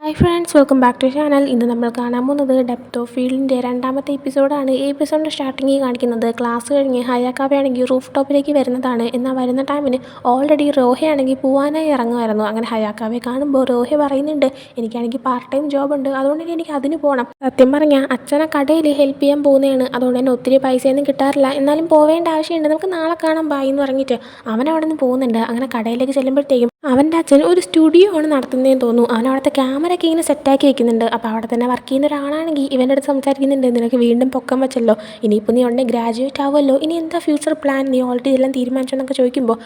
Hi friends, welcome back to channel. ഇന്ന് നമ്മൾ കാണാൻ പോകുന്നത് ഡെപ്ത് ഓഫ് ഫീൽഡിൻ്റെ രണ്ടാമത്തെ എപ്പിസോഡാണ്. ഈ എപ്പിസോഡിൻ്റെ സ്റ്റാർട്ടിങ്ങിൽ കാണിക്കുന്നത് ക്ലാസ് കഴിഞ്ഞ് ഹയാക്കാവയാണെങ്കിൽ റൂഫ് ടോപ്പിലേക്ക് വരുന്നതാണ്. എന്നാൽ വരുന്ന ടൈമിന് ഓൾറെഡി റോഹയാണെങ്കിൽ പോവാനായി ഇറങ്ങുമായിരുന്നു. അങ്ങനെ ഹയാക്കാവയെ കാണുമ്പോൾ റോഹ പറയുന്നുണ്ട്, എനിക്കാണെങ്കിൽ പാർട്ട് ടൈം ജോബ് ഉണ്ട്, അതുകൊണ്ട് എനിക്ക് അതിന് പോകണം. സത്യം പറഞ്ഞാൽ അച്ഛനെ കടയിൽ ഹെൽപ്പ് ചെയ്യാൻ പോകുന്നതാണ്, അതുകൊണ്ട് തന്നെ ഒത്തിരി പൈസയൊന്നും കിട്ടാറില്ല, എന്നാലും പോവേണ്ട ആവശ്യമുണ്ട്, നമുക്ക് നാളെ കാണാൻ ബായി എന്ന് പറഞ്ഞിട്ട് അവൻ അവിടെ നിന്ന് പോകുന്നുണ്ട്. അങ്ങനെ കടയിലേക്ക് ചെല്ലുമ്പോഴത്തേക്കും അവൻ്റെ അച്ഛൻ ഒരു സ്റ്റുഡിയോ ആണ് നടത്തുന്നതെന്ന് തോന്നുന്നു. അവൻ അവിടുത്തെ ക്യാമറയൊക്കെ ഇങ്ങനെ സെറ്റാക്കി വെക്കുന്നുണ്ട്. അപ്പോൾ അവിടെ തന്നെ വർക്ക് ചെയ്യുന്ന ഒരാളാണെങ്കിൽ ഇവൻ്റെ അടുത്ത് സംസാരിക്കുന്നുണ്ട്, നിനക്ക് വീണ്ടും പൊക്കം വെച്ചല്ലോ, ഇനിയിപ്പോൾ നീ ഉടനെ ഗ്രാജുവേറ്റ് ആവുമല്ലോ, ഇനി എന്താ ഫ്യൂച്ചർ പ്ലാൻ, നീ ഓൾറെഡി ഇതെല്ലാം തീരുമാനിച്ചോ എന്നൊക്കെ ചോദിക്കുമ്പോൾ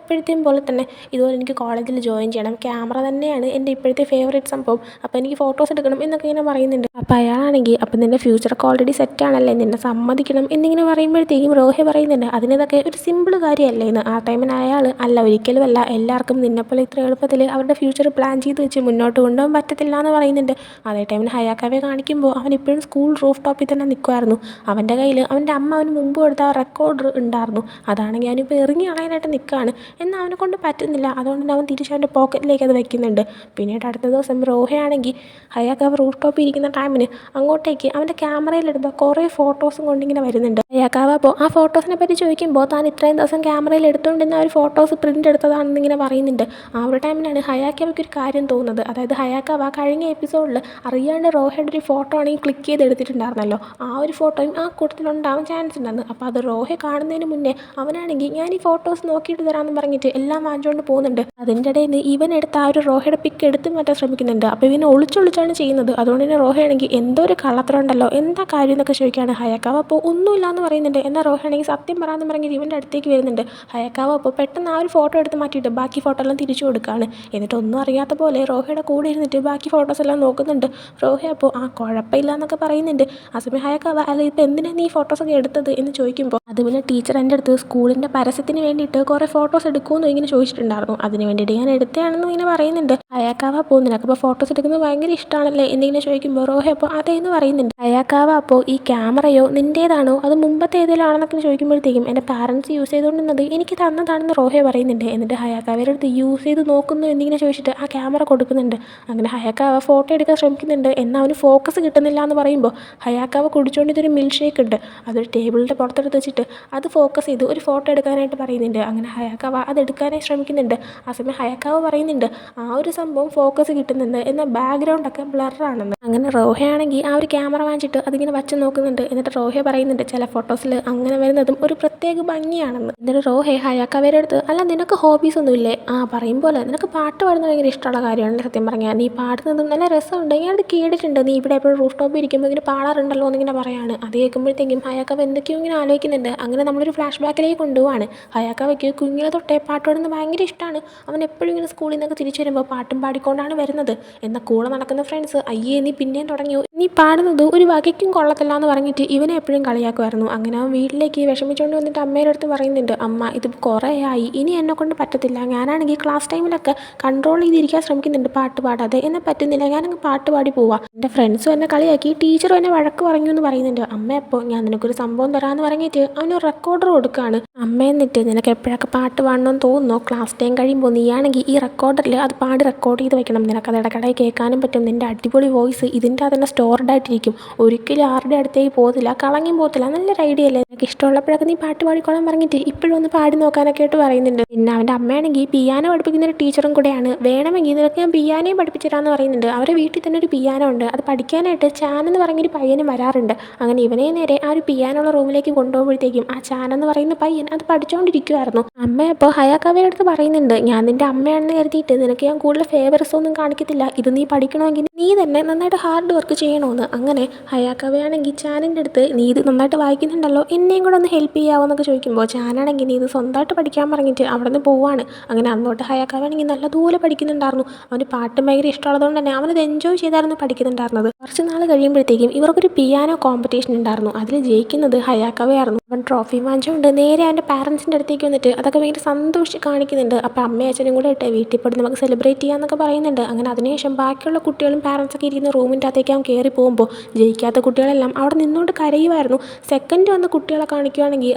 എപ്പോഴത്തെയും പോലെ തന്നെ ഇതുപോലെ എനിക്ക് കോളേജിൽ ജോയിൻ ചെയ്യണം, ക്യാമറ തന്നെയാണ് എൻ്റെ ഇപ്പോഴത്തെ ഫേവറേറ്റ് സംഭവം, അപ്പോൾ എനിക്ക് ഫോട്ടോസ് എടുക്കണം എന്നൊക്കെ ഇങ്ങനെ പറയുന്നുണ്ട്. അപ്പോൾ അയാളാണെങ്കിൽ അപ്പം നിൻ്റെ ഫ്യൂച്ചറൊക്കെ ഓൾറെഡി സെറ്റാണല്ലേ, നിന്നെ സമ്മതിക്കണം എന്നിങ്ങനെ പറയുമ്പോഴത്തേക്കും റോഹ പറയുന്നുണ്ട്, അതിനതൊക്കെ ഒരു സിമ്പിൾ കാര്യമല്ലേ എന്ന്. ആ ടൈമിന് അയാൾ അല്ല, ഒരിക്കലുമല്ല, എല്ലാവർക്കും നിന്നെപ്പോലെ ഇത്ര എളുപ്പത്തിൽ അവരുടെ ഫ്യൂച്ചർ പ്ലാൻ ചെയ്ത് വെച്ച് മുന്നോട്ട് കൊണ്ടുപോകാൻ പറ്റത്തില്ല എന്ന് പറയുന്നുണ്ട്. അതേ ടൈമിന് ഹയാക്കാവെ കാണിക്കുമ്പോൾ അവൻ ഇപ്പോഴും സ്കൂൾ റൂഫ് ടോപ്പിൽ തന്നെ നിൽക്കുമായിരുന്നു. അവൻ്റെ കയ്യിൽ അവൻ്റെ അമ്മ അവന് മുമ്പ് കൊടുത്ത ആ റെക്കോർഡർ ഉണ്ടായിരുന്നു. അതാണെങ്കിൽ ഞാനിപ്പോൾ എറിഞ്ഞ് കളയാനായിട്ട് നിൽക്കുകയാണ്, എന്നാൽ അവനെ കൊണ്ട് പറ്റുന്നില്ല. അതുകൊണ്ട് തന്നെ അവൻ തിരിച്ച് അവൻ്റെ പോക്കറ്റിലേക്ക് അത് വെക്കുന്നുണ്ട്. പിന്നീട് അടുത്ത ദിവസം റോഹയാണെങ്കിൽ ഹയാക്കാവ റൂഫ് ടോപ്പിൽ ഇരിക്കുന്ന ടൈമിന് അങ്ങോട്ടേക്ക് അവൻ്റെ ക്യാമറയിലെടുത്ത കുറേ ഫോട്ടോസും കൊണ്ടിങ്ങനെ വരുന്നുണ്ട്. ഹയാക്കാവ അപ്പോൾ ആ ഫോട്ടോസിനെ പറ്റി ചോദിക്കുമ്പോൾ താൻ ഇത്രയും ദിവസം ക്യാമറയിൽ എടുത്തുകൊണ്ടിരുന്ന ആ ഒരു ഫോട്ടോസ് പ്രിൻ്റ് എടുത്തതാണെന്ന് ഇങ്ങനെ പറയുന്നുണ്ട്. ആ ഒരു ടൈമിലാണ് ഹയാക്കാവയ്ക്ക് ഒരു കാര്യം തോന്നുന്നത്. അതായത് ഹയാക്കാവ കഴിഞ്ഞ എപ്പിസോഡിൽ അറിയാണ്ട് റോഹയുടെ ഒരു ഫോട്ടോ ആണെങ്കിൽ ക്ലിക്ക് ചെയ്ത് എടുത്തിട്ടുണ്ടായിരുന്നല്ലോ, ആ ഒരു ഫോട്ടോയും ആ കൂട്ടത്തിലുണ്ടാവാൻ ചാൻസ് ഉണ്ടെന്ന്. അപ്പോൾ അത് റോഹ കാണുന്നതിന് മുന്നേ അവനാണെങ്കിൽ ഞാൻ ഈ ഫോട്ടോസ് നോക്കിയിട്ട് തരാമെന്ന് പറഞ്ഞിട്ട് എല്ലാം വാങ്ങിച്ചുകൊണ്ട് പോകുന്നുണ്ട്. അതിൻ്റെ ഇടയിൽ ഇവൻ എടുത്ത ആ ഒരു റോഹയുടെ പിക്ക് എടുത്ത് മാറ്റാൻ ശ്രമിക്കുന്നുണ്ട്. അപ്പോൾ ഇവനെ ഒളിച്ചൊളിച്ചാണ് ചെയ്യുന്നത്. അതുകൊണ്ട് തന്നെ റോഹയാണെങ്കിൽ എന്തോ ഒരു കള്ളത്തരം ഉണ്ടല്ലോ, എന്താ കാര്യം എന്നൊക്കെ ചോദിക്കുകയാണ് ഹയാക്കാവ. അപ്പോൾ ഒന്നുമില്ല എന്ന് പറയുന്നുണ്ട്. എന്നാൽ റോഹയാണെങ്കിൽ സത്യം പറയാമെന്ന് പറഞ്ഞിട്ട് ഇവൻ്റെ അടുത്തേക്ക് വരുന്നുണ്ട്. ഹയാക്കാവ അപ്പോൾ പെട്ടെന്ന് ആ ഒരു ഫോട്ടോ എടുത്ത് മാറ്റിയിട്ട് ബാക്കി ഫോട്ടോ എല്ലാം തിരിച്ചു കൊടുക്കുകയാണ്. എന്നിട്ട് ഒന്നും അറിയാത്ത പോലെ റോഹയുടെ കൂടെ ഇരുന്നിട്ട് ബാക്കി ഫോട്ടോസ് എല്ലാം നോക്കുന്നുണ്ട്. റോഹ അപ്പോൾ കുഴപ്പമില്ല എന്നൊക്കെ പറയുന്നുണ്ട്. ആ സമയം ഹയാക്കാവ അല്ല, ഇപ്പോൾ എന്തിനാണ് നീ ഫോട്ടോസൊക്കെ എടുത്തത് എന്ന് ചോദിക്കുമ്പോൾ അതുപോലെ ടീച്ചർ എൻ്റെ അടുത്ത് സ്കൂളിൻ്റെ പരസ്യത്തിന് വേണ്ടിയിട്ട് കുറേ ഫോട്ടോസ് എടുക്കുമെന്ന് ഇങ്ങനെ ചോദിച്ചിട്ടുണ്ടായിരുന്നു, അതിന് വേണ്ടിയിട്ട് ഞാൻ എടുത്തതാണെന്ന് ഇങ്ങനെ പറയുന്നുണ്ട്. ഹയാക്കാവ അപ്പോൾ നിനക്കപ്പോൾ ഫോട്ടോസ് എടുക്കുന്നത് ഭയങ്കര ഇഷ്ടമാണല്ലേ എന്നിങ്ങനെ ചോദിക്കുമ്പോൾ റോഹ അപ്പോൾ അതേന്ന് പറയുന്നുണ്ട്. ഹയാക്കാവ അപ്പോൾ ഈ ക്യാമറയോ നിൻ്റേതാണോ അത് മുമ്പത്തെ ഏതെങ്കിലും ആണെന്നൊക്കെ ചോദിക്കുമ്പോഴത്തേക്കും എൻ്റെ പാരൻസ് യൂസ് ചെയ്തുകൊണ്ടിരുന്നത് എനിക്ക് തന്നതാണെന്ന് റോഹ പറയുന്നുണ്ട്. എന്നിട്ട് ഹയാക്കാവയുടെ അടുത്ത് യൂസ് ചെയ്ത് നോക്കുന്നു എന്നിങ്ങനെ ചോദിച്ചിട്ട് ആ ക്യാമറ കൊടുക്കുന്നുണ്ട്. അങ്ങനെ ഹയാക്കാവ ഫോട്ടോ എടുക്കാൻ ശ്രമിക്കുന്നുണ്ട്. എന്നാൽ അവന് ഫോക്കസ് കിട്ടുന്നില്ല എന്ന് പറയുമ്പോൾ ഹയാക്കാവ കുടിച്ചുകൊണ്ട് ഇതൊരു മിൽക്ക് ഷേക്ക് ഉണ്ട്, അതൊരു ടേബിളിൻ്റെ പുറത്തെടുത്ത് വെച്ചിട്ട് അത് ഫോക്കസ് ചെയ്ത് ഒരു ഫോട്ടോ എടുക്കാനായിട്ട് പറയുന്നുണ്ട്. അങ്ങനെ ഹയാക്കാവ അത് എടുക്കാനായി ശ്രമിക്കുന്നുണ്ട്. ആ സമയം ഹയാക്കാവ പറയുന്നുണ്ട് ആ ഒരു സംഭവം ഫോക്കസ് കിട്ടുന്നുണ്ട്, എന്നാൽ ബാക്ക്ഗ്രൗണ്ടൊക്കെ ബ്ലറാണെന്ന്. അങ്ങനെ റോഹയാണെങ്കിൽ ആ ഒരു ക്യാമറ വാങ്ങിച്ചിട്ട് അതിങ്ങനെ വച്ച് നോക്കുന്നുണ്ട്. എന്നിട്ട് റോഹ പറയുന്നുണ്ട് ചില ഫോട്ടോസിൽ അങ്ങനെ വരുന്നതും ഒരു പ്രത്യേക ഭംഗിയാണെന്ന്. എന്നിട്ട് റോഹ ഹയാക്കാവയുടെ അടുത്ത് അല്ല നിനക്ക് ഹോബീസ് ഒന്നുമില്ലേ, പറയും പോലെ നിനക്ക് പാട്ട് പാടുന്നത് ഭയങ്കര ഇഷ്ടമുള്ള കാര്യമാണ്, സത്യം പറഞ്ഞാൽ നീ പാടുന്നതും നല്ല രസമുണ്ട്, ഞാനത് കേട്ടിട്ടുണ്ട്, നീ ഇവിടെ എപ്പോഴും റൂഫ് ടോപ്പിൽ ഇരിക്കുമ്പോൾ ഇങ്ങനെ പാടാറുണ്ടല്ലോ എന്നിങ്ങനെ പറയാണ്. അത് കേൾക്കുമ്പോഴത്തേക്കും ഹയാക്കാവ എന്തൊക്കെയോ ഇങ്ങനെ ആലോചിക്കുന്നുണ്ട്. അങ്ങനെ നമ്മളൊരു ഫ്ലാഷ് ബാക്കിലേക്ക് കൊണ്ടുപോവാണ്. ഹയാക്കാവയ്ക്ക് കുഞ്ഞിലെ തൊട്ടേ പാട്ട് പാടുന്നത് ഭയങ്കര ഇഷ്ടമാണ്. അവൻ എപ്പോഴും ഇങ്ങനെ സ്കൂളിൽ നിന്നൊക്കെ തിരിച്ചു വരുമ്പോൾ പാട്ടും പാടിക്കൊണ്ടാണ് വരുന്നത്. എന്നാൽ കൂടെ നടക്കുന്ന ഫ്രണ്ട്സ് അയ്യേ നീ പിന്നെയും തുടങ്ങിയോ, നീ പാടുന്നത് ഒരു വകയ്ക്കും കൊള്ളത്തില്ല എന്ന് പറഞ്ഞിട്ട് ഇവനെ എപ്പോഴും കളിയാക്കുമായിരുന്നു. അങ്ങനെ അവൻ വീട്ടിലേക്ക് വിഷമിച്ചുകൊണ്ട് വന്നിട്ട് അമ്മയുടെ അടുത്ത് പറയുന്നുണ്ട്, അമ്മ ഇത് കുറേ ആയി, ഇനി എന്നെ കൊണ്ട് പറ്റത്തില്ല, ഞാനാണെങ്കിൽ ക്ലാസ് ടൈമിലൊക്കെ കൺട്രോൾ ചെയ്തിരിക്കാൻ ശ്രമിക്കുന്നുണ്ട് പാട്ട് പാടാതെ, എന്നെ പറ്റുന്നില്ല, ഞാനങ്ങ് പാട്ട് പാടി പോവാം, എൻ്റെ ഫ്രണ്ട്സും എന്നെ കളിയാക്കി, ടീച്ചറും എന്നെ വഴക്ക് പറഞ്ഞു എന്ന് പറയുന്നുണ്ട്. അമ്മ അപ്പോൾ ഞാൻ നിനക്കൊരു സംഭവം തരാമെന്ന് പറഞ്ഞിട്ട് അവനൊരു റെക്കോർഡർ കൊടുക്കുകയാണ്. അമ്മ എന്നിട്ട് നിനക്ക് എപ്പോഴൊക്കെ പാട്ട് പാടണമെന്ന് തോന്നുന്നോ ക്ലാസ് ടൈം കഴിയുമ്പോൾ നീയാണെങ്കിൽ ഈ റെക്കോർഡറിൽ അത് പാടി റെക്കോർഡ് ചെയ്ത് വെക്കണം, നിനക്കത് ഇടയ്ക്കിടയിൽ കേൾക്കാനും പറ്റും, നിൻ്റെ അടിപൊളി വോയിസ് ഇതിൻ്റെ തന്നെ സ്റ്റോർഡ് ആയിട്ടിരിക്കും, ഒരിക്കലും ആരുടെ അടുത്തേക്ക് പോകത്തില്ല, കളങ്ങിയും പോകത്തില്ല, നല്ലൊരു ഐഡിയ അല്ലേ, നിനക്ക് ഇഷ്ടമുള്ളപ്പോഴൊക്കെ നീ പാട്ട് പാടിക്കോളാൻ പറഞ്ഞിട്ട് ഇപ്പോഴും ഒന്ന് പാടി നോക്കാനൊക്കെ ആയിട്ട് പറയുന്നുണ്ട്. പിന്നെ അവൻ്റെ അമ്മയാണെങ്കിൽ പിയാനോ പഠിപ്പിക്കുന്ന ഒരു ടീച്ചറും കൂടെയാണ്, വേണമെങ്കിൽ നിനക്ക് ഞാൻ പിയാനോയും പഠിപ്പിച്ചു തരാമെന്ന് പറയുന്നുണ്ട്. അവരുടെ വീട്ടിൽ തന്നെ ഒരു പിയാനോ ഉണ്ട്, അത് പഠിക്കാനായിട്ട് ചാൻ എന്ന് പറയുന്നൊരു പയ്യനും വരാറുണ്ട്. അങ്ങനെ ഇവനെ നേരെ ആ ഒരു പിയാനോ ഉള്ള റൂമിലേക്ക് കൊണ്ടുപോകുമ്പോഴത്തേക്കും ആ ചാൻ എന്ന് പറയുന്ന പയ്യൻ അത് പഠിച്ചുകൊണ്ടിരിക്കുമായിരുന്നു. അമ്മ അപ്പോൾ ഹയാക്കാവയുടെ അടുത്ത് പറയുന്നുണ്ട്, ഞാൻ നിൻ്റെ അമ്മയാണെന്ന് കരുതിയിട്ട് നിനക്ക് ഞാൻ കൂടുതൽ ഫേവറസ് ഒന്നും കാണിക്കത്തില്ല, ഇത് നീ പഠിക്കണമെങ്കിൽ നീ തന്നെ നന്നായിട്ട് ഹാർഡ് വർക്ക് ചെയ്യണമെന്ന്. അങ്ങനെ ഹയാക്കാവയാണെങ്കിൽ ചാനിൻ്റെ അടുത്ത് നീ ഇത് നന്നായിട്ട് വായിക്കുന്നുണ്ടല്ലോ, എന്നെയും കൂടെ ഒന്ന് ഹെൽപ്പ് ചെയ്യാമോ എന്നൊക്കെ ചോദിക്കുമ്പോൾ ചാനാണെങ്കിൽ നീ ഇത് സ്വന്തമായിട്ട് പഠിക്കാൻ പറഞ്ഞിട്ട് അവിടെ നിന്ന് പോവാണ്. അങ്ങനെ അങ്ങോട്ട് ഹയാക്കാവയാണെങ്കിൽ നല്ലതുപോലെ പഠിക്കുന്നുണ്ടായിരുന്നു. അവന് പാട്ട് ഭയങ്കര ഇഷ്ടമുള്ളതുകൊണ്ട് തന്നെ അവനത് എൻജോയ് ചെയ്തായിരുന്നു പഠിക്കുന്നുണ്ടായിരുന്നത്. കുറച്ച് നാൾ കഴിയുമ്പോഴത്തേക്കും ഇവർക്കൊരു പിയാനോ കോമ്പറ്റീഷൻ ഉണ്ടായിരുന്നു, അതിൽ ജയിക്കുന്നത് ഹയാക്കാവയായിരുന്നു. അവൻ ട്രോഫി വാങ്ങിച്ചുകൊണ്ട് നേരെ അവൻ്റെ പാരൻസിൻ്റെ അടുത്തേക്ക് വന്നിട്ട് അതൊക്കെ ഭയങ്കര സന്തോഷിച്ച് കാണിക്കുന്നുണ്ട്. അപ്പോൾ അമ്മയും അച്ഛനും കൂടെ വീട്ടിൽ പോയിട്ട് നമുക്ക് സെലിബ്രേറ്റ് ചെയ്യാമെന്നൊക്കെ പറയുന്നുണ്ട്. അങ്ങനെ അതിനുശേഷം ബാക്കിയുള്ള കുട്ടികളും പാരൻസൊക്കെ ഇരിക്കുന്ന റൂമിൻ്റെ അകത്തേക്ക് അവൻ കയറി കയറി പോകുമ്പോൾ ജയിക്കാത്ത കുട്ടികളെല്ലാം അവിടെ നിന്നുകൊണ്ട് കരയുമായിരുന്നു. സെക്കൻഡ് വന്ന കുട്ടികളെ കാണിക്കുകയാണെങ്കിൽ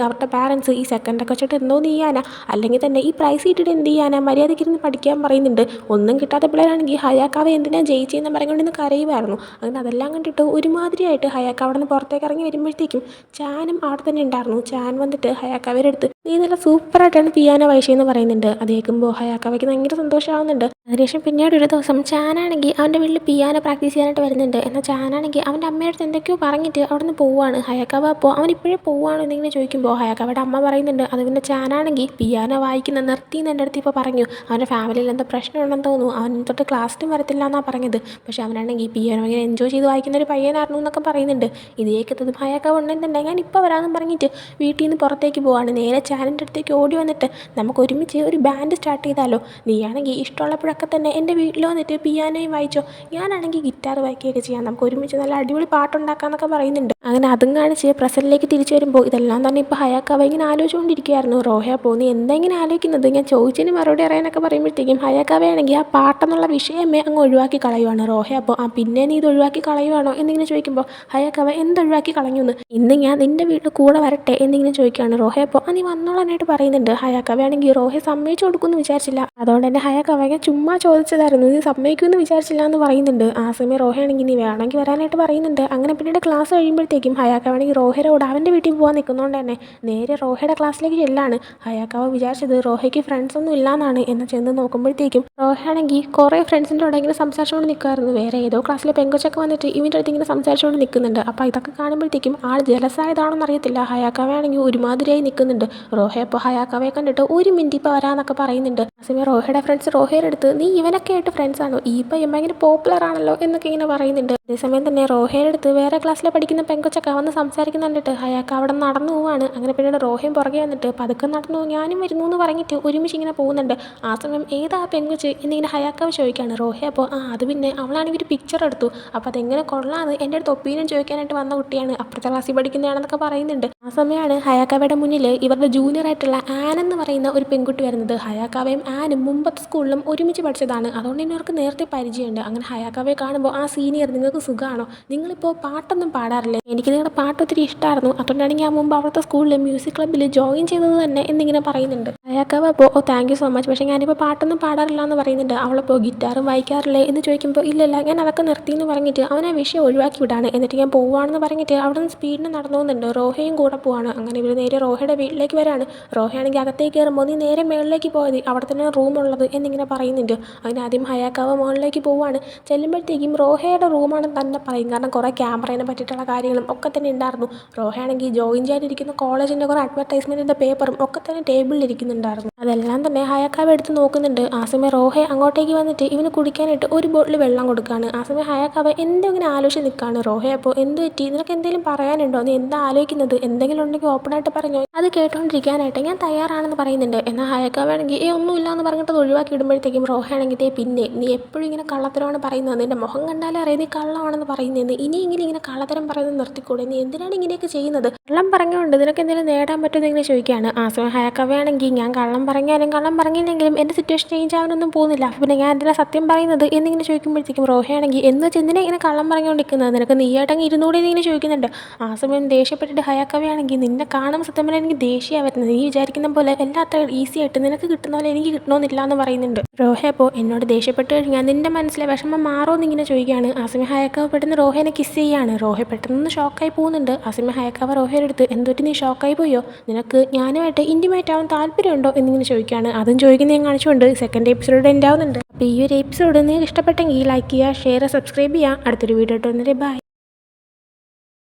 അവരുടെ പാരൻസ് ഈ സെക്കൻഡൊക്കെ വെച്ചിട്ട് എന്തോന്ന് ചെയ്യാനാ, അല്ലെങ്കിൽ തന്നെ ഈ പ്രൈസ് ഇട്ടിട്ട് എന്ത് ചെയ്യാനാ, മര്യാദയ്ക്ക് ഇരുന്ന് പഠിക്കാൻ പറയുന്നുണ്ട്. ഒന്നും കിട്ടാത്ത പിള്ളേരാണെങ്കിൽ ഹയാക്കാവ എന്തിനാ ജയിച്ചെന്ന് പറഞ്ഞുകൊണ്ടിരുന്ന് കരയുമായിരുന്നു. അങ്ങനെ അതെല്ലാം കണ്ടിട്ട് ഒരുമാതിരിയായിട്ട് ഹയാക്ക അവിടെ നിന്ന് പുറത്തേക്ക് ഇറങ്ങി വരുമ്പോഴത്തേക്കും ചാനും അവിടെ തന്നെ ഉണ്ടായിരുന്നു. ചാൻ വന്നിട്ട് ഹയാക്കാവയുടെ അടുത്ത് നീ നല്ല സൂപ്പറായിട്ടാണ് പിയാനോ വായിച്ചതെന്ന് പറയുന്നുണ്ട്. അത് കേൾക്കുമ്പോൾ ഹയാക്കാവയ്ക്ക് ഭയങ്കര സന്തോഷമാവുന്നുണ്ട്. അതിനുശേഷം പിന്നീട് ഒരു ദിവസം ചാനാണെങ്കിൽ അവൻ്റെ വീട്ടിൽ പിയാനോ പ്രാക്ടീസ് ചെയ്യാനായിട്ട് വരുന്നുണ്ട്. എന്നാൽ ചാനാണെങ്കിൽ അവൻ്റെ അമ്മയുടെ അടുത്ത് എന്തൊക്കെയോ പറഞ്ഞിട്ട് അവിടെ നിന്ന് പോവുകയാണ്. ഹയാക്കാവ അപ്പോൾ അവൻ ഇപ്പോഴേ പോവുകയാണോ എന്നിങ്ങനെ ചോദിക്കുമ്പോൾ ഹയാക്കാവയുടെ അമ്മ പറയുന്നുണ്ട് അത് പിന്നെ ചാനാണെങ്കിൽ പിയാനോ വായിക്കുന്ന നിർത്തിയെന്ന് എൻ്റെ അടുത്ത് ഇപ്പോൾ പറഞ്ഞു. അവൻ്റെ ഫാമിലിയിൽ എന്തോ പ്രശ്നമുണ്ടെന്ന് തോന്നുന്നു, അവൻ തൊട്ട് ക്ലാസ്സിലും വരത്തില്ല എന്നാണ് പറഞ്ഞത്. പക്ഷേ അവനാണെങ്കിൽ പിയാനോ ഭയങ്കര എൻജോയ് ചെയ്ത് വായിക്കുന്ന ഒരു പയ്യനായിരുന്നു എന്നൊക്കെ പറയുന്നുണ്ട്. ഇത് കേൾക്കുന്നത് ഹയാക്കാവ ഉണ്ടെന്നുണ്ടെങ്കിൽ ഞാൻ ഇപ്പോൾ വരാമെന്ന് പറഞ്ഞിട്ട് വീട്ടിൽ നിന്ന് പുറത്തേക്ക് പോവാണ്. നേരെ ചാനിൻ്റെ അടുത്തേക്ക് ഓടി വന്നിട്ട് നമുക്ക് ഒരുമിച്ച് ഒരു ബാൻഡ് സ്റ്റാർട്ട് ചെയ്താലോ, നീയാണെങ്കിൽ ഇഷ്ടമുള്ളപ്പോഴൊക്കെ തന്നെ എൻ്റെ വീട്ടിൽ വന്നിട്ട് പിയാനോയും വായിച്ചോ, ഞാനാണെങ്കിൽ ഗിറ്റാർ വായിക്കുകയൊക്കെ ചെയ്യാം, നമുക്ക് ഒരുമിച്ച് നല്ല അടിപൊളി പാട്ടുണ്ടാക്കാമെന്നൊക്കെ പറയുന്നുണ്ട്. അങ്ങനെ അതും കാണിച്ച് പ്രസൻറ്റിലേക്ക് തിരിച്ചു വരുമ്പോൾ ഇതെല്ലാം തന്നെ ഇപ്പോൾ ഹയാക്കാവ ഇങ്ങനെ ആലോചിച്ചുകൊണ്ടിരിക്കുകയായിരുന്നു. റോഹ അപ്പോൾ നീ എന്താ ഇങ്ങനെ ആലോചിക്കുന്നത്, ഞാൻ ചോദിച്ചതിന് മറുപടി അറിയാനൊക്കെ പറയുമ്പോഴത്തേക്കും ഹയാക്കാവയാണെങ്കിൽ ആ പാട്ടെന്നുള്ള വിഷയമേ അങ്ങ് ഒഴിവാക്കി കളയുവാണ്. റോഹ അപ്പോൾ പിന്നെ നീ ഇത് ഒഴിവാക്കി കളയുവാണോ എന്നിങ്ങനെ ചോദിക്കുമ്പോൾ ഹയാക്കാവ എന്തൊഴിവാക്കി കളഞ്ഞു എന്ന്, ഇന്ന് ഞാൻ നിൻ്റെ വീട്ടിൽ കൂടെ വരട്ടെ എന്നിങ്ങനെ ചോദിക്കുകയാണ്. റോഹ അപ്പോൾ നീ വന്നോളാനായിട്ട് പറയുന്നുണ്ട്. ഹയാക്കാവയാണെങ്കിൽ റോഹയെ സമ്മതിച്ചു കൊടുക്കുമെന്ന് വിചാരിച്ചില്ല, അതുകൊണ്ട് തന്നെ ഹയാക്കാവ ചുമ്മാ ചോദിച്ചതായിരുന്നു, നീ സമ്മതിക്കുമെന്ന് വിചാരിച്ചില്ല എന്ന് പറയുന്നുണ്ട്. ആ സമയം റോഹയാണെങ്കിൽ നീ വേണമെങ്കിൽ വരാനായിട്ട് പറയുന്നുണ്ട്. അങ്ങനെ പിന്നീട് ക്ലാസ് കഴിയുമ്പോഴത്തേക്കും ഹയാക്കാവാണെങ്കിൽ റോഹയോട് അവൻ്റെ വീട്ടിൽ പോകാൻ നിൽക്കുന്നതുകൊണ്ട് തന്നെ നേരെ റോഹയുടെ ക്ലാസ്സിലേക്ക് ചെല്ലാണ്. ഹയാക്കാവ വിചാരിച്ചത് റോഹയ്ക്ക് ഫ്രണ്ട്സ് ഒന്നും ഇല്ലാന്നാണ്. എന്ന് ചെന്ന് നോക്കുമ്പോഴത്തേക്കും റോഹയാണെങ്കിൽ കുറേ ഫ്രണ്ട്സിൻ്റെ കൂടെ ഇങ്ങനെ സംസാരിച്ചുകൊണ്ട് നിൽക്കുമായിരുന്നു. വേറെ ഏതോ ക്ലാസ്സിലെ പെങ്കൊച്ചൊക്കെ വന്നിട്ട് ഇവൻ്റെ അടുത്ത് ഇങ്ങനെ സംസാരിച്ചുകൊണ്ട് നിൽക്കുന്നുണ്ട്. അപ്പോൾ ഇതൊക്കെ കാണുമ്പോഴത്തേക്കും ആൾ ജലസായതാണെന്ന് അറിയത്തില്ല. ഹയാക്കാവയാണെങ്കിൽ ഒരുമാതിരിയായി നിൽക്കുന്നുണ്ട്. റോഹ അപ്പോൾ ഹയാക്കാവയെ കണ്ടിട്ട് ഒരു മിനിറ്റ് ഇപ്പോൾ വരാമെന്നൊക്കെ പറയുന്നുണ്ട്. ആ സമയം റോഹയുടെ ഫ്രണ്ട്സ് റോഹയുടെ അടുത്ത് നീ ഇവനൊക്കെ ആയിട്ട് ഫ്രണ്ട്സ് ആണോ, ഈ പയ്യൻ ഭയങ്കര പോപ്പുലർ ആണല്ലോ എന്നൊക്കെ ഇങ്ങനെ പറയുന്നുണ്ട്. അതേസമയം തന്നെ റോഹയുടെ അടുത്ത് വേറെ ക്ലാസ്സിൽ പഠിക്കുന്ന പെങ്കൊച്ചൊക്കെ വന്ന് സംസാരിക്കുന്ന കണ്ടിട്ട് ഹയാക്ക അവിടെ നടന്നു പോവാണ്. അങ്ങനെ പിന്നീട് റോഹയും പുറകെ വന്നിട്ട് പതുക്കെ നടന്നു ഞാനും വരുന്നു എന്ന് പറഞ്ഞിട്ട് ഒരുമിച്ച് ഇങ്ങനെ പോകുന്നുണ്ട്. ആ സമയം ഏതാ പെങ്കൊച്ച് എന്നിങ്ങനെ ഹയാക്കാവ് ചോദിക്കുകയാണ്. റോഹ അപ്പോൾ അത് പിന്നെ അവളാണെങ്കിൽ ഒരു പിക്ചർ എടുത്തു, അപ്പോൾ അതെങ്ങനെ കൊള്ളാമെന്ന് എൻ്റെ അടുത്ത് ഒപ്പീനിയൻ ചോദിക്കാനായിട്ട് വന്ന കുട്ടിയാണ്, അപ്പുറത്തെ ക്ലാസ്സിൽ പഠിക്കുന്നതാണെന്നൊക്കെ പറയുന്നുണ്ട്. ആ സമയമാണ് ഹയാക്കാവയുടെ മുന്നിൽ ഇവരുടെ ജൂനിയർ ആയിട്ടുള്ള ആൻ എന്ന് പറയുന്ന ഒരു പെൺകുട്ടി വരുന്നത്. ഹയാക്കാവയും ആനും മുമ്പത്തെ സ്കൂളിലും ഒരുമിച്ച് പഠിച്ചതാണ്, അതുകൊണ്ട് തന്നെ അവർക്ക് നേരത്തെ പരിചയമുണ്ട്. അങ്ങനെ ഹയാക്കാവയെ കാണുമ്പോൾ ആ സീനിയർ നിങ്ങൾക്ക് സുഖമാണോ, നിങ്ങളിപ്പോൾ പാട്ടൊന്നും പാടാറില്ലേ, എനിക്ക് നിങ്ങളുടെ പാട്ട് ഒത്തിരി ഇഷ്ടമായിരുന്നു, അതുകൊണ്ടാണ് ഞാൻ മുമ്പ് അവിടുത്തെ സ്കൂളിൽ മ്യൂസിക് ക്ലബ്ബിൽ ജോയിൻ ചെയ്തത് തന്നെ എന്നിങ്ങനെ പറയുന്നുണ്ട്. ഹയാക്കാവ അപ്പോൾ താങ്ക് യു സോ മച്ച്, പക്ഷേ ഞാനിപ്പോൾ പാട്ടൊന്നും പാടാറില്ല എന്ന് പറയുന്നുണ്ട്. അവളപ്പോൾ ഗിറ്റാറും വായിക്കാറില്ലേ എന്ന് ചോദിക്കുമ്പോൾ ഇല്ലല്ല ഞാൻ അതൊക്കെ നിർത്തി എന്ന് പറഞ്ഞിട്ട് അവൻ ആ വിഷയം ഒഴിവാക്കി വിടാണ്. എന്നിട്ട് ഞാൻ പോവുകയാണെന്ന് പറഞ്ഞിട്ട് അവിടെ നിന്ന് സ്പീഡിന് നടന്നു പോകുന്നുണ്ട്. റോഹയും കൂടെ പോവാണ്. അങ്ങനെ ഇവർ നേരെ റോഹയുടെ വീട്ടിലേക്ക് വരാണ്. റോഹയാണെങ്കിൽ അകത്തേക്ക് കയറുമ്പോൾ നീ നേരെ മേളിലേക്ക് പോയത്, അവിടെ തന്നെ റൂമുള്ളത് എന്നിങ്ങനെ പറയുന്നുണ്ട്. അതിനാദ്യം ഹയാക്കാവ മുകളിലേക്ക് പോവുകയാണ്. ചെല്ലുമ്പോഴത്തേക്കും റോഹയുടെ റൂമാണ് തന്നെ പറയും, കാരണം കുറേ ക്യാമറേനെ പറ്റിയിട്ടുള്ള കാര്യങ്ങളും ഒക്കെ തന്നെ ഉണ്ടായിരുന്നു. റോഹയാണെങ്കിൽ ജോയിൻ ചെയ്യാനിരിക്കുന്ന കോളേജിൻ്റെ കുറേ അഡ്വർടൈസ്മെൻറ്റിൻ്റെ പേപ്പറും ഒക്കെ തന്നെ ടേബിളിൽ ഇരിക്കുന്നുണ്ടായിരുന്നു. അതെല്ലാം തന്നെ ഹയാക്കാവ എടുത്ത് നോക്കുന്നുണ്ട്. ആ സമയം റോഹ അങ്ങോട്ടേക്ക് വന്നിട്ട് ഇവന് കുടിക്കാനായിട്ട് ഒരു ബോട്ടിൽ വെള്ളം കൊടുക്കുകയാണ്. ആ സമയം ഹയാക്കാവ എന്തെങ്കിലും ആലോചിച്ച് നിൽക്കുകയാണ്. റോഹ അപ്പോൾ എന്ത് പറ്റി, നിനക്ക് എന്തെങ്കിലും പറയാനുണ്ടോ, നീ എന്താ ആലോചിക്കുന്നത്, എന്തെങ്കിലും ഉണ്ടെങ്കിൽ ഓപ്പണായിട്ട് പറഞ്ഞോ, അത് കേട്ടോണ്ടിരിക്കാനായിട്ട് ഞാൻ തയ്യാറാണെന്ന് പറയുന്നുണ്ട്. എന്നാൽ ഹയാക്കാവാണെങ്കിൽ ഒന്നുമില്ല എന്ന് പറഞ്ഞിട്ട് അത് ഒഴിവാക്കി ഇടുമ്പോഴത്തേക്കും റോഹയാണെങ്കിൽ പിന്നെ നീ എപ്പോഴും ഇങ്ങനെ കള്ളത്തരമാണ് പറയുന്നത്, നിൻ്റെ മുഖം കണ്ടാലേ അറിയാം നീ കള്ളമാണെന്ന് പറയുന്നതെന്ന്, ഇനിയെങ്കിലും ഇങ്ങനെ കള്ളത്തരം പറയുന്നത് നിർത്തിക്കൂടെ, നീ എന്തിനാണ് ഇങ്ങനെയൊക്കെ ചെയ്യുന്നത്, കള്ളം പറഞ്ഞുകൊണ്ട് നിനക്ക് എന്തെങ്കിലും നേടാൻ പറ്റുമെന്ന് ഇങ്ങനെ ചോദിക്കുകയാണ്. ആ സമയം ഹയാക്കാവയാണെങ്കിൽ ഞാൻ കള്ളം പറഞ്ഞാലും കള്ളം പറഞ്ഞില്ലെങ്കിലും എൻ്റെ സിറ്റുവേഷൻ ചേഞ്ച് ആവാനൊന്നും പോകുന്നില്ല, അപ്പോൾ പിന്നെ ഞാൻ എന്തിനാ സത്യം പറയുന്നത് എന്നിങ്ങനെ ചോദിക്കുമ്പോഴത്തേക്കും റോഹയാണെങ്കിൽ എന്ന് വെച്ച് എന്തിനാ ഇങ്ങനെ കള്ളം പറഞ്ഞുകൊണ്ടിരിക്കുന്നത്, നിനക്ക് നീയായിട്ടങ്ങ് ഇരുന്നൂടെ എന്നിങ്ങനെ ചോദിക്കുന്നുണ്ട്. ആ സമയം ദേഷ്യപ്പെട്ടിട്ട് ഹയാക്കാവയാണെങ്കിൽ നിന്നെ കാണുമ്പോൾ സത്യം പറഞ്ഞാൽ എനിക്ക് ദേഷ്യമാണ് വരുന്നത്, നീ വിചാരിക്കുന്ന പോലെ എല്ലാ അത്ര ഈസി ആയിട്ട് നിനക്ക് കിട്ടുന്ന പോലെ എനിക്ക് കിട്ടണമെന്നില്ല എന്ന് പറയുന്നുണ്ട്. റോഹ അപ്പോൾ എന്നോട് ദേഷ്യപ്പെട്ട് കഴിഞ്ഞാൽ നിൻ്റെ മനസ്സിലെ വിഷമം മാറുമെന്ന് ഇങ്ങനെ ചോദിക്കുകയാണ്. ആ സമയം ഹയാക്കാവ് പെട്ടെന്ന് റോഹേനെ കിസ് ചെയ്യുകയാണ്. റോഹ പെട്ടെന്ന് ഷോക്കായി പോകുന്നുണ്ട്. ആ സമയം ഹയാക്കാവ് റോഹയുടെ അടുത്ത് എന്തൊട്ട് നീ ഷോക്കായി പോയോ, നിനക്ക് ഞാനുമായിട്ട് ഇൻറ്റിമേറ്റ് ആവാൻ താല്പര്യമുണ്ടോ എന്നിങ്ങനെ ചോദിക്കുകയാണ്. അതും ചോദിക്കുന്ന ഞാൻ കാണിച്ചുകൊണ്ട് സെക്കൻഡ് എപ്പിസോഡ് എൻ്റെ ആവുന്നുണ്ട്. അപ്പോൾ ഈ ഒരു എപ്പിസോഡ് നിങ്ങൾക്ക് ഇഷ്ടപ്പെട്ടെങ്കിൽ ലൈക്ക് ചെയ്യുക, ഷെയർ, സബ്സ്ക്രൈബ് ചെയ്യുക. അടുത്തൊരു വീഡിയോ ഇട്ട് വന്നിട്ട് ബൈ.